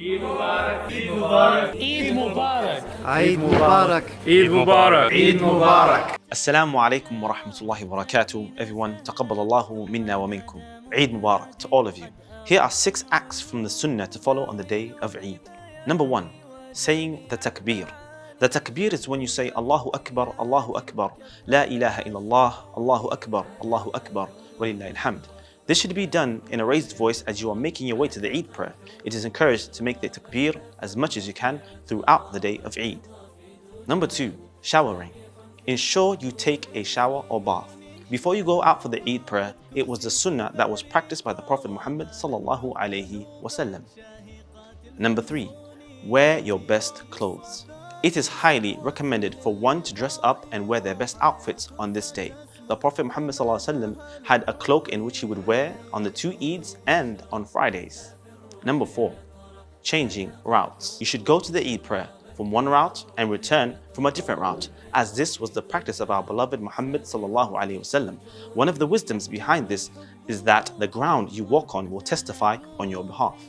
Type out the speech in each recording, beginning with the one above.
Eid Mubarak. Eid Mubarak. Eid Mubarak. Eid Mubarak. Eid Mubarak. Eid Mubarak. Assalamu alaikum wa rahmatullahi wa barakatuh. Everyone, taqabbalallahu minna wa minkum. Eid Mubarak to all of you. Here are 6 acts from the sunnah to follow on the day of Eid. Number 1, saying the takbeer. The takbeer is when you say Allahu Akbar, La ilaha illallah, Allahu Akbar, wa lillahi alhamd. This should be done in a raised voice as you are making your way to the Eid prayer. It is encouraged to make the takbeer as much as you can throughout the day of Eid. Number 2, showering. Ensure you take a shower or bath. Before you go out for the Eid prayer, it was the sunnah that was practiced by the Prophet Muhammad sallallahu alaihi wasallam. Number 3, wear your best clothes. It is highly recommended for one to dress up and wear their best outfits on this day. The Prophet Muhammad ﷺ had a cloak in which he would wear on the 2 Eids and on Fridays. Number 4, changing routes. You should go to the Eid prayer from one route and return from a different route, as this was the practice of our beloved Muhammad ﷺ. One of the wisdoms behind this is that the ground you walk on will testify on your behalf.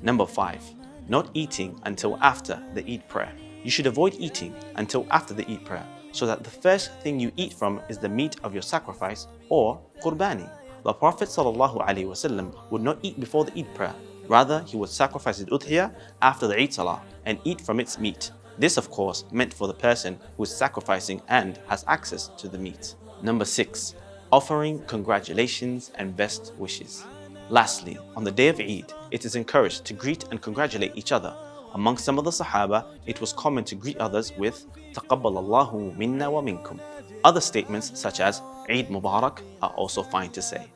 Number 5, not eating until after the Eid prayer. You should avoid eating until after the Eid prayer, so that the first thing you eat from is the meat of your sacrifice or qurbani. The Prophet ﷺ would not eat before the Eid prayer. Rather, he would sacrifice his udhiyah after the Eid salah and eat from its meat. This, of course, meant for the person who is sacrificing and has access to the meat. Number 6, offering congratulations and best wishes. Lastly, on the day of Eid, it is encouraged to greet and congratulate each other. Among some of the Sahaba, it was common to greet others with Taqabbalallahu minna wa minkum. Other statements such as Eid Mubarak are also fine to say.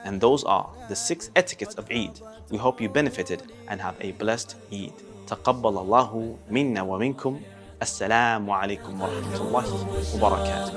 And those are the 6 etiquettes of Eid. We hope you benefited and have a blessed Eid. Taqabbalallahu minna wa minkum. Assalamu alaikum wa rahmatullahi wa barakatuh.